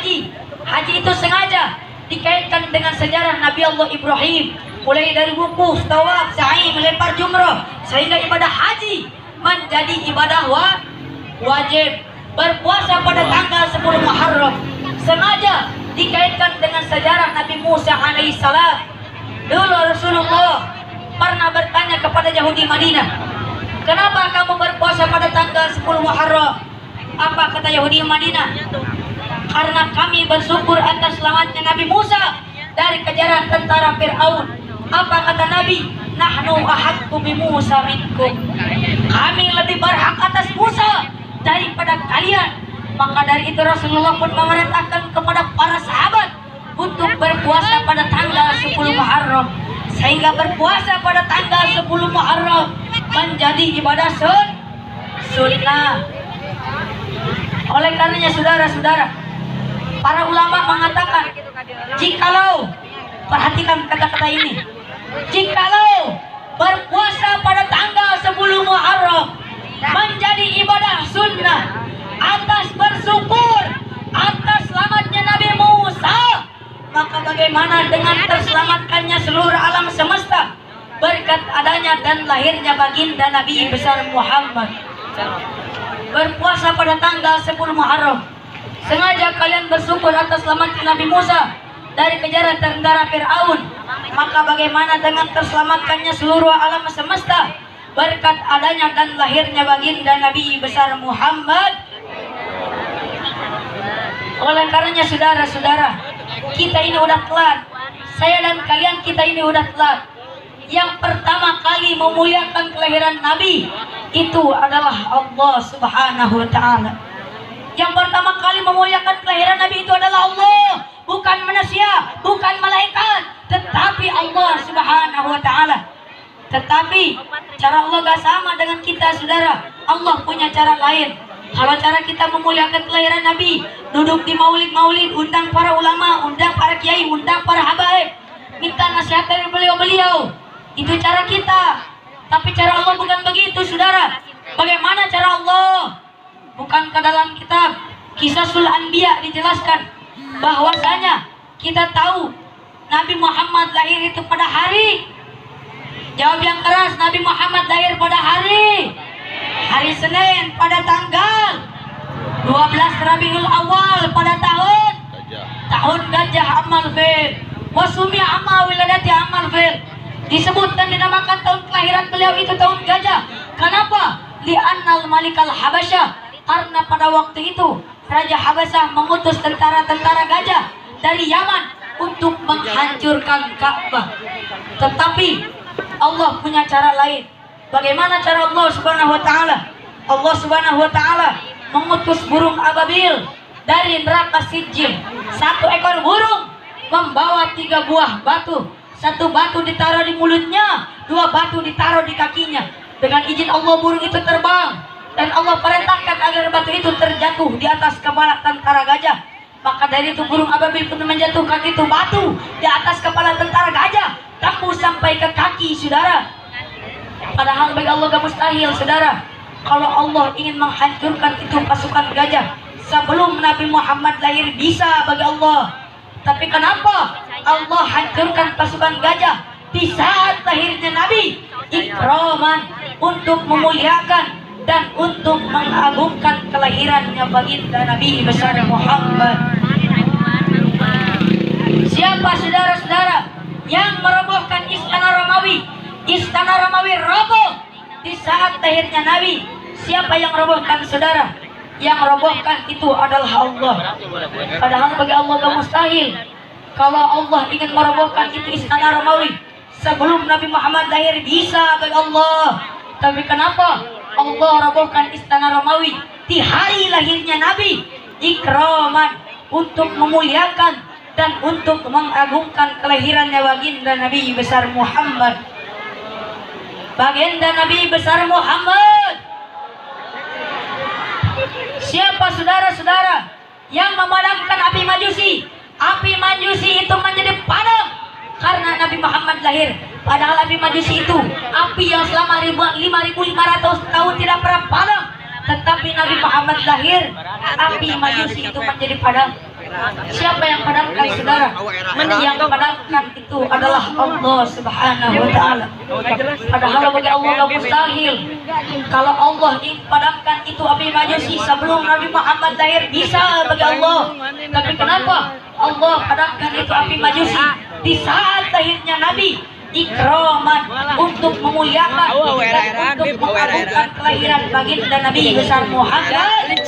haji. Haji itu sengaja dikaitkan dengan sejarah Nabi Allah Ibrahim, mulai dari wukuf, tawaf, sa'i, melempar jumrah, sehingga ibadah haji menjadi ibadah wajib. Berpuasa pada tanggal 10 Muharram sengaja dikaitkan dengan sejarah Nabi Musa alaihissalam. Dulu Rasulullah pernah bertanya kepada Yahudi Madinah, kenapa kamu berpuasa pada tanggal 10 Muharram? Apa kata Yahudi Madinah? Karena kami bersyukur atas selamatnya Nabi Musa dari kejaran tentara Fir'aun. Apa kata Nabi? Nahnu ahaqqu bi Musa minkum. Kami lebih berhak atas Musa daripada kalian. Maka dari itu Rasulullah pun memerintahkan kepada para sahabat untuk berpuasa pada tanggal 10 Muharram, sehingga berpuasa pada tanggal 10 Muharram menjadi ibadah sunnah. Oleh karenanya saudara-saudara, para ulama mengatakan, jikalau, perhatikan kata-kata ini, jikalau berpuasa pada tanggal 10 Muharram menjadi ibadah sunnah atas bersyukur atas selamatnya Nabi Musa, maka bagaimana dengan terselamatkannya seluruh alam semesta berkat adanya dan lahirnya baginda Nabi besar Muhammad. Berpuasa pada tanggal 10 Muharram sengaja kalian bersyukur atas selamatnya Nabi Musa dari kejaran tentara Fir'aun, maka bagaimana dengan terselamatkannya seluruh alam semesta berkat adanya dan lahirnya baginda Nabi besar Muhammad. Oleh karenanya saudara-saudara, kita ini udah telat. Saya dan kalian kita ini udah telat. Yang pertama kali memuliakan kelahiran Nabi itu adalah Allah Subhanahu wa ta'ala. Yang pertama kali memuliakan kelahiran Nabi itu adalah Allah, bukan manusia, bukan malaikat, tetapi Allah Subhanahu wa ta'ala. Tetapi cara Allah gak sama dengan kita, saudara. Allah punya cara lain. Kalau cara kita memuliakan kelahiran Nabi, duduk di maulid-maulid, undang para ulama, undang para kiai, undang para habaib, minta nasihat dari beliau-beliau, itu cara kita. Tapi cara Allah bukan begitu, saudara. Bagaimana cara Allah? Bukan ke dalam kitab Qisasul Anbiya dijelaskan bahwasanya kita tahu Nabi Muhammad lahir itu pada hari. Jawab yang keras, Nabi Muhammad lahir pada hari Senin pada tanggal 12 Rabiul Awal pada tahun Gajah Amal Fil. Wasumi Amma wiladati Amal Fil. Disebut dan dinamakan tahun kelahiran beliau itu tahun gajah. Kenapa? Li'annal Malikal Habasyah, karena pada waktu itu Raja Habasyah mengutus tentara-tentara gajah dari Yaman untuk menghancurkan Ka'bah. Tetapi Allah punya cara lain. Bagaimana cara Allah Subhanahu wa ta'ala? Allah Subhanahu wa ta'ala mengutus burung ababil dari neraka Sijil. Satu ekor burung membawa 3 buah batu. 1 batu ditaruh di mulutnya, 2 batu ditaruh di kakinya. Dengan izin Allah burung itu terbang, dan Allah perintahkan agar batu itu terjatuh di atas kepala tentara gajah. Maka dari itu burung ababil pun menjatuhkan itu batu di atas kepala tentara gajah, tembus sampai ke kaki, saudara. Padahal bagi Allah gak mustahil, saudara. Kalau Allah ingin menghancurkan itu pasukan gajah sebelum Nabi Muhammad lahir, bisa bagi Allah. Tapi kenapa Allah hancurkan pasukan gajah di saat lahirnya Nabi? Ikraman, untuk memuliakan dan untuk mengagungkan kelahirannya baginda Nabi besar Muhammad. Siapa saudara-saudara yang merobohkan Istana Romawi? Istana Romawi roboh di saat lahirnya Nabi. Siapa yang merobohkan, saudara? Yang merobohkan itu adalah Allah. Padahal bagi Allah gak mustahil. Kalau Allah ingin merobohkan itu Istana Romawi sebelum Nabi Muhammad lahir, bisa bagi Allah. Tapi kenapa Allah robohkan Istana Romawi di hari lahirnya Nabi? Ikraman, untuk memuliakan dan untuk mengagungkan kelahirannya baginda Nabi besar Muhammad. Baginda Nabi besar Muhammad. Siapa saudara-saudara yang memadamkan api Majusi? Api Majusi itu menjadi padam karena Nabi Muhammad lahir. Padahal api Majusi itu api yang selama 5.500 tahun tidak pernah padam. Tetapi Nabi Muhammad lahir, api Majusi itu menjadi padam. Siapa yang padamkan saudara? Yang padamkan itu adalah Allah Subhanahu wa Ta'ala. Padahal bagi Allah gak mustahil. Kalau Allah padamkan itu api majusi sebelum Nabi Muhammad lahir, bisa bagi Allah. Tapi kenapa Allah padamkan itu api majusi di saat lahirnya Nabi? Ikraman, untuk memuliakan dan untuk mengagungkan kelahiran baginda Nabi besar Muhammad.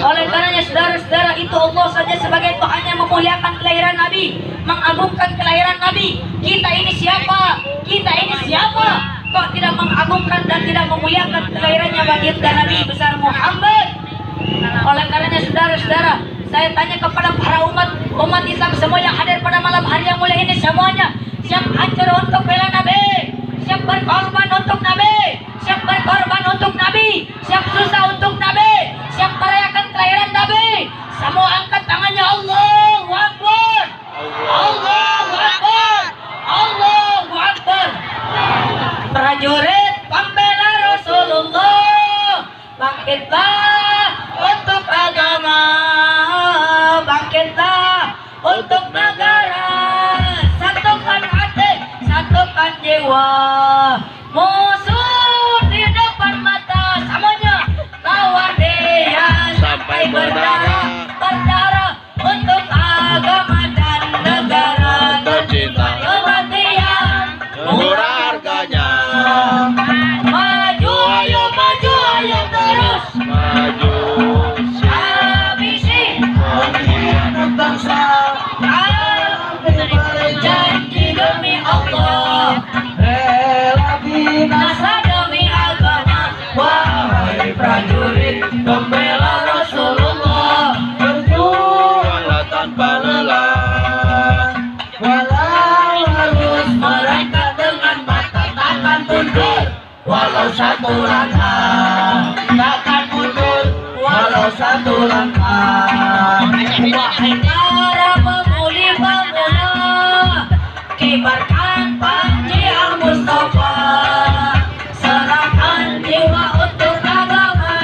Oleh karenanya saudara-saudara, itu Allah saja sebagai Tuhan yang memuliakan kelahiran Nabi, mengagungkan kelahiran Nabi. Kita ini siapa? Kita ini siapa? Kok tidak mengagungkan dan tidak memuliakan kelahirannya baginda Nabi besar Muhammad? Oleh karenanya saudara-saudara, saya tanya kepada para umat Islam semua yang hadir pada malam hari yang mulia ini, semuanya siap hancur untuk bela Nabi, siap berkorban untuk Nabi, siap berkorban untuk Nabi, siap susah untuk Nabi, siap merayakan kelahiran Nabi. Semua angkat tangannya. Allahu Akbar, Allahu Akbar, Allahu Akbar. Prajurit pembela Rasulullah, bangkitlah untuk agama, bangkitlah untuk negara, satukan hati, satukan jiwa. Musuh di depan mata, semuanya lawan dia sampai berdarah, berdarah untuk agama dan negara tercinta. Kematian murah harganya. Maju ayo, maju ayo terus maju. Bangsa berjanji demi Allah, rela binasa demi agama. Wahai prajurit pembela Rasulullah, berjuanglah tanpa lelah. Walau harus merangkak dengan mata, takkan mundur walau satu langkah, takkan mundur walau satu langkah. Wahai para pemuli-pemula, kibarkan panji Al-Mustafa, serahkan jiwa untuk agama,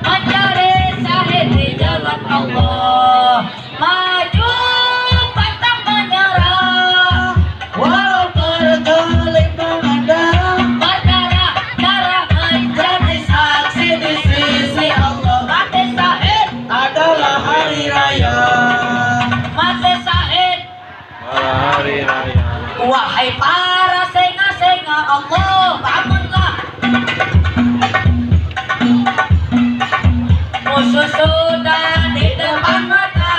mencari syahid di jalan Allah. Maju pantang menyerah, walau berkelit dengan darah, berdarah darah menjadi saksi di sisi Allah. Mati syahid adalah hari raya, mati syahid hari raya. Wahai para senga-senga Allah, bangunlah. Musuh sudah di depan mata,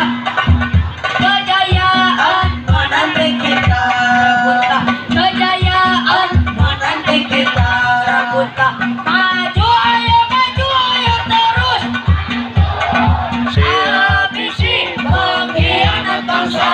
kejayaan menanti kita. Kejayaan menanti kita. Raguta, maju ayo terus. Habisi pengkhianat bangsa.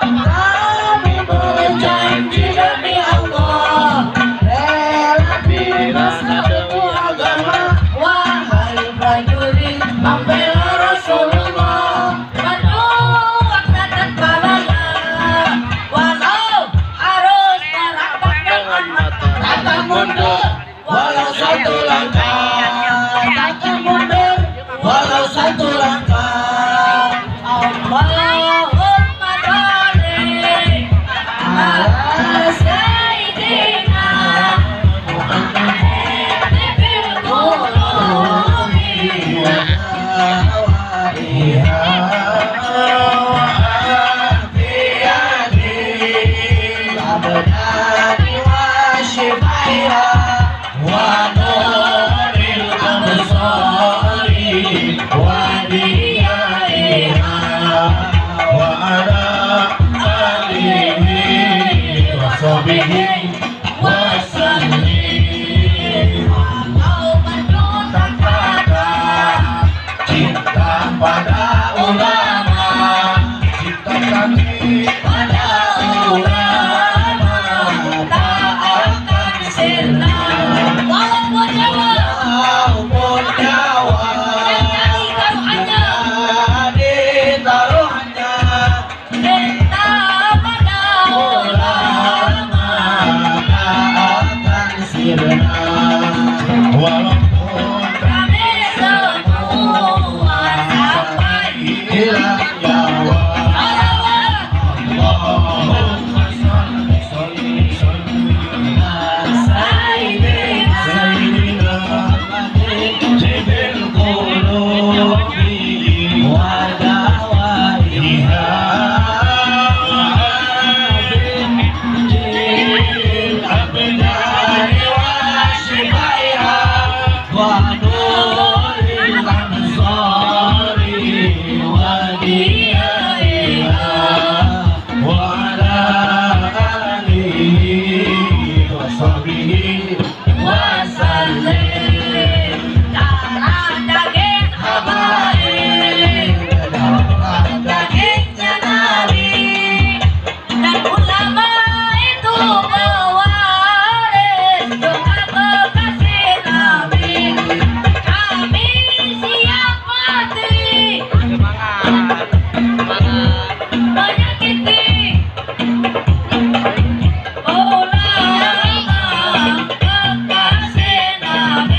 Kami berjanji demi Allah, rela binasa demi agama. Wahai prajurit pembela Rasulullah, berjuang tanpa lelah. Walau harus merangkak dengan mata, takkan mundur walau satu langkah, takkan mundur walau satu langkah. Allahumma sholli ala sayyidina Muhammadin qulubi wa awaliha wa afiyati abdani wa shifaiha wa nuril absari wa diyaiha wa ala alihi wa sahbihi wa sallim. Walau menuntak pada cinta pada ulama, cinta kami pada ulama, tak akan sirna. Walaupun nyawa, walaupun nyawa jadi taruhannya, cinta pada ulama tak akan sirna. Walaupun kami semua sama